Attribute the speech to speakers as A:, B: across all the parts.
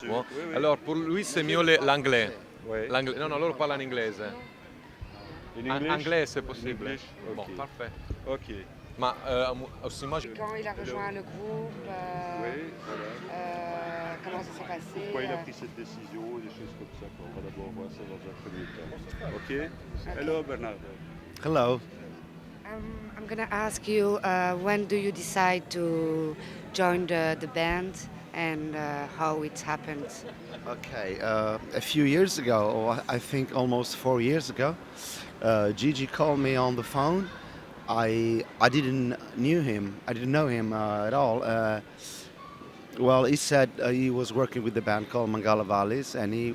A: Bon.
B: Oui, oui.
A: Alors pour lui c'est mieux l'anglais.
B: Oui.
A: Non, no, loro parlano inglese.
B: In English?
A: Anglais c'est
B: In
A: possible.
B: English?
A: Bon,
B: Ok.
A: parfait.
B: Ok.
A: Ma aussi moi,
C: Et quand il a rejoint le groupe,
B: Oui, voilà.
C: comment ça s'est passé
B: Pourquoi il a pris cette décision, des choses comme ça, quoi. On va d'abord voir ça dans un premier temps. Ok? Hello, Bernardo.
D: Hello.
C: I'm gonna ask you, when do you decide to join the band and how it happened?
D: Okay, a few years ago, or I think almost 4 years ago, Gigi called me on the phone. I didn't knew him. I didn't know him at all. Well, he said he was working with the band called MANGALA VALLIS, and he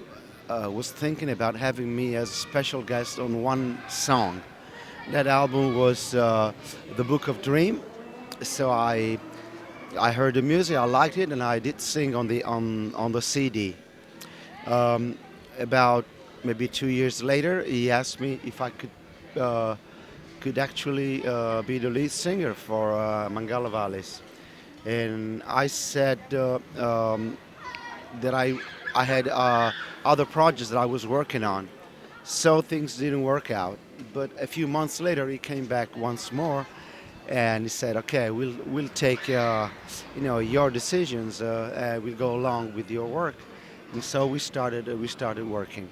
D: was thinking about having me as a special guest on one song. That album was The Book of Dream. So I heard the music, I liked it, and I did sing on the CD. Um, about maybe 2 years later, he asked me if I could actually be the lead singer for Mangala Vallis, and I said that I had other projects that I was working on, so things didn't work out. But a few months later, he came back once more, and he said, "Okay, we'll take your decisions. We'll go along with your work." And so we started working.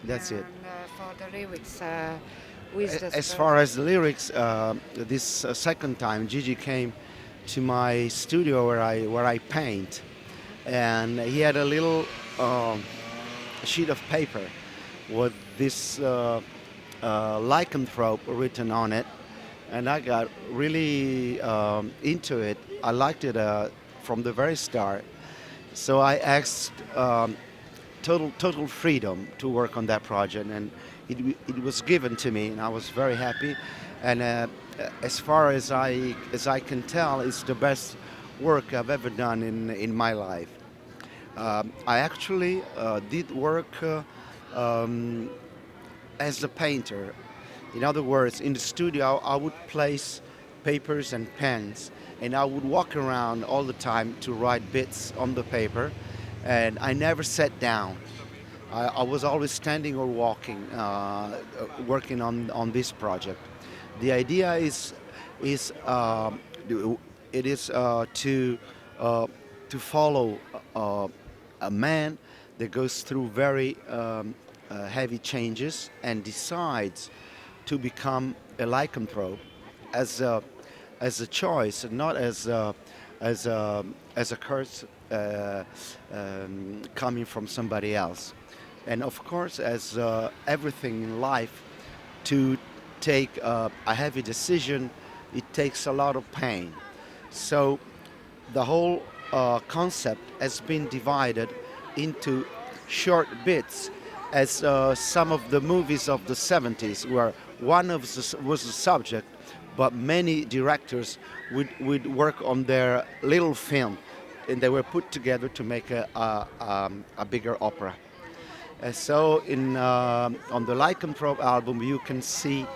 D: That's it.
C: And for the lyrics, who is the
D: As far as the lyrics, this second time Gigi came to my studio where I paint, and he had a little sheet of paper with this lycanthrope written on it, and I got really into it. I liked it from the very start. So I asked total freedom to work on that project, and it was given to me, and I was very happy. And as far as I can tell, it's the best work I've ever done in my life. I actually did work um, as a painter. In other words, in the studio, I would place papers and pens, and I would walk around all the time to write bits on the paper, and I never sat down. I was always standing or walking, working on this project. The idea is it is uh, to follow a man that goes through very heavy changes and decides to become a lycanthrope as a choice, not as a curse coming from somebody else. And of course, as everything in life, to take a heavy decision, it takes a lot of pain. So the whole concept has been divided into short bits, as some of the movies of the 70s, where one of was the subject, but many directors would work on their little film, and they were put together to make a bigger opera. So on the Lycanthrope album, you can see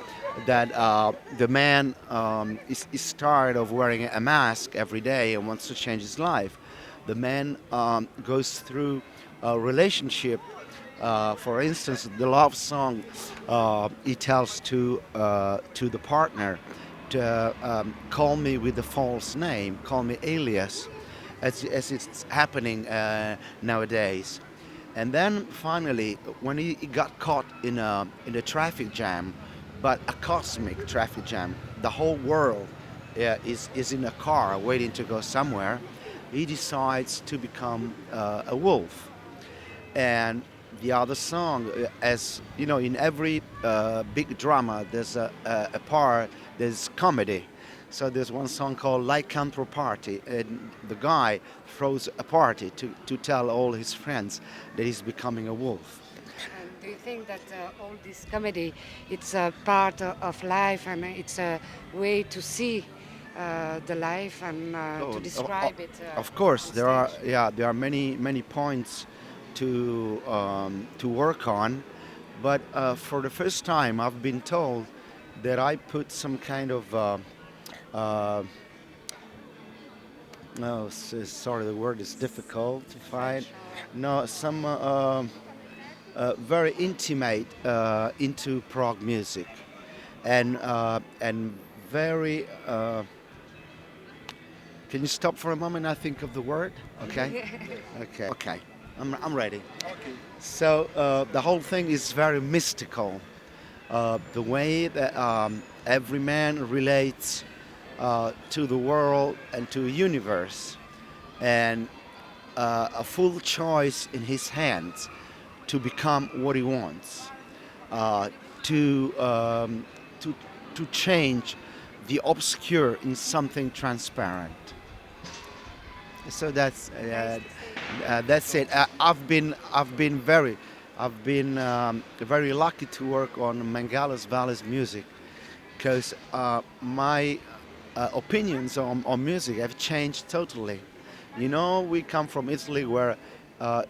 D: that the man is tired of wearing a mask every day and wants to change his life. The man goes through a relationship. For instance, the love song he tells to the partner to call me with a false name, call me alias, as it's happening nowadays. And then finally, when he got caught in a traffic jam, but a cosmic traffic jam, the whole world is in a car waiting to go somewhere, he decides to become a wolf. And the other song, as you know, in every big drama, there's a part, there's comedy. So there's one song called Lycanthrope Party, and the guy throws a party to tell all his friends that he's becoming a wolf.
C: And do you think that all this comedy, it's a part of life and it's a way to see the life and
D: Oh,
C: to describe it
D: of course,
C: on
D: there are
C: stage?
D: there are many points to work on, but for the first time, I've been told that I put some kind of uh, no, sorry, the word is difficult to find. No, some very intimate into prog music, and very. Can you stop for a moment? I think of the word. Okay. Okay. Okay. I'm ready.
B: Okay.
D: So the whole thing is very mystical. The way that every man relates to the world and to the universe, and a full choice in his hands to become what he wants, uh, to, um, to, to change the obscure in something transparent. So that's it. I've been very lucky to work on Mangala's VALLIS music because my opinions on music have changed totally. You know, we come from Italy where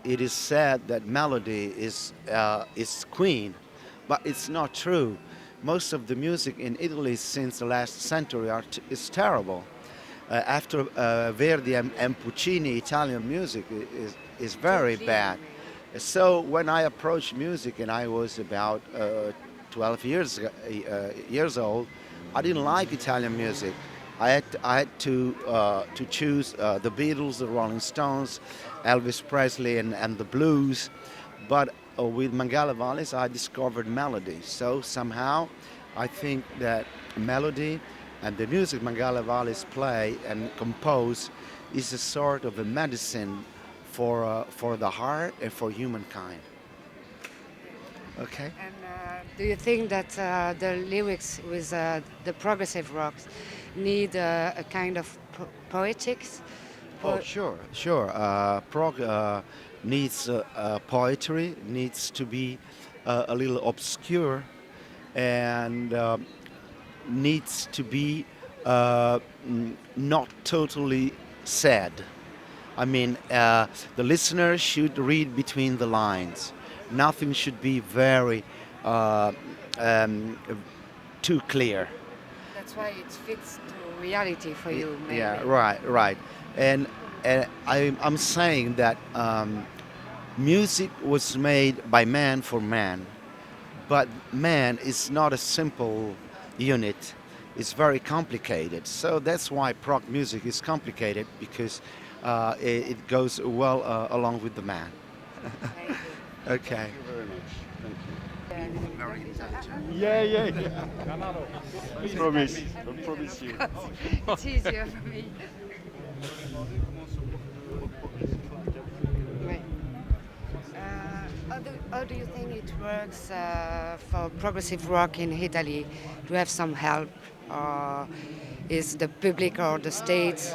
D: it is said that melody is queen, but it's not true. Most of the music in Italy since the last century is terrible. After Verdi and Puccini, Italian music is very bad. So when I approached music and I was about 12 years old, I didn't like Italian music. I had to choose the Beatles, the Rolling Stones, Elvis Presley, and the blues. But with Mangala Vallis, I discovered melody. So somehow, I think that melody and the music Mangala Vallis play and compose is a sort of a medicine for the heart and for humankind. Okay.
C: And do you think that the lyrics with the progressive rocks need a kind of poetics?
D: Oh, sure, sure. Prog needs poetry, needs to be a little obscure, and needs to be not totally sad. I mean, the listener should read between the lines. Nothing should be very too clear.
C: That's why it fits to reality for you, maybe.
D: Yeah, right, right. And I'm saying that music was made by man for man, but man is not a simple unit. It's very complicated. So that's why prog music is complicated, because it goes well along with the man. Okay.
B: Thank you very much. Thank you.
D: Very intelligent.
B: Yeah, yeah, yeah. I promise. I promise you.
C: It's easier for me. Right. How do you think it works for progressive rock in Italy? Do you have some help, or is the public or the states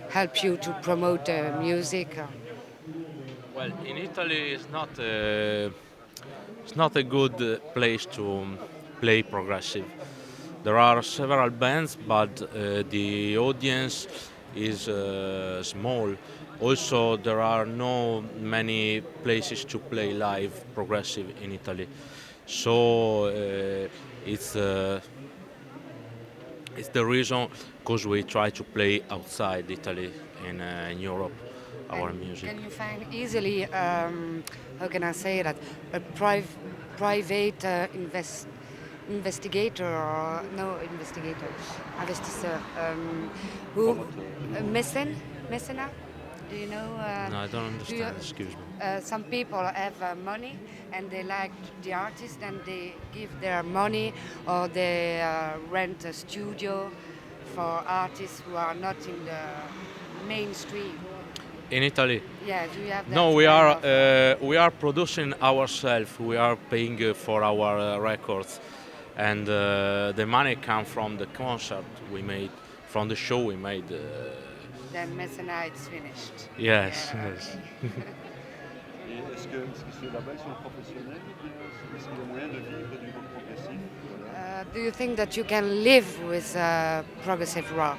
C: help you to promote the music?
E: Well, in Italy, it's not a good place to play progressive. There are several bands, but the audience is small. Also, there are no many places to play live progressive in Italy. So it's the reason because we try to play outside Italy in Europe our
C: And
E: music.
C: can you find easily, how can I say that, a private investigator, or no investigator, investisseur, who, mécénat? Do you know?
E: No, I don't
C: do you-
E: understand, excuse me.
C: Some people have money and they like the artist and they give their money, or they rent a studio for artists who are not in the mainstream.
E: In Italy?
C: Yeah, do you have that?
E: No,
C: kind of,
E: we are producing ourselves. We are paying for our records, and the money comes from the concert we made, from the show we made.
C: Then Messina it's finished.
E: Yes,
C: Yeah,
E: yes.
B: Et est-ce que ces labels sont professionnels? Est-ce qu'il y a moyen de vivre du rock progressif? Voilà.
C: Do you think that you can live with progressive rock?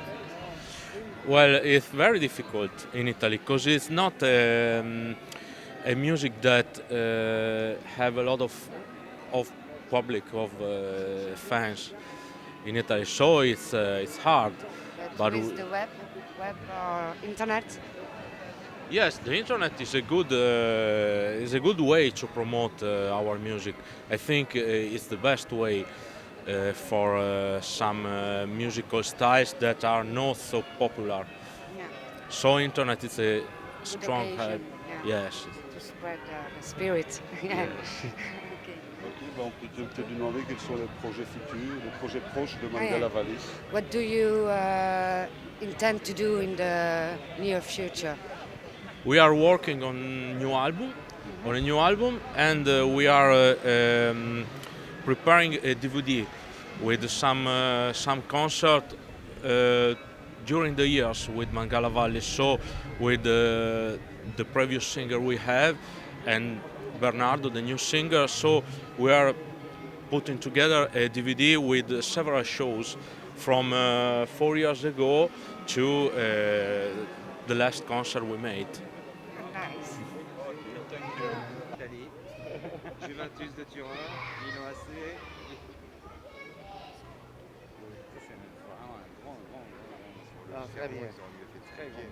E: Well, it's very difficult in Italy because it's not a music that have a lot of public, of fans in Italy. So it's hard. But
C: With the web or internet?
E: yes, the internet is a good way to promote our music. I think it's the best way for some musical styles that are not so popular.
C: Yeah.
E: So internet is a
C: Good
E: strong help.
C: occasion, yeah.
E: Yes.
C: To spread the spirit. Yeah. Okay.
B: Ok, bah, on peut te demander quels sont les projets futurs, les projets proches de
C: yeah.
B: Mangala Vallis.
C: What do you intend to do in the near future?
E: We are working on a new album, and we are preparing a DVD with some concert during the years with Mangala Vallis. So with the previous singer we have and Bernardo, the new singer. So we are putting together a DVD with several shows from 4 years ago to the last concert we made.
C: Nice.
F: Italie. Juventus de Turin, Milan AC. C'est vraiment un grand.
G: Ah, très bien.
F: Ils ont fait très bien.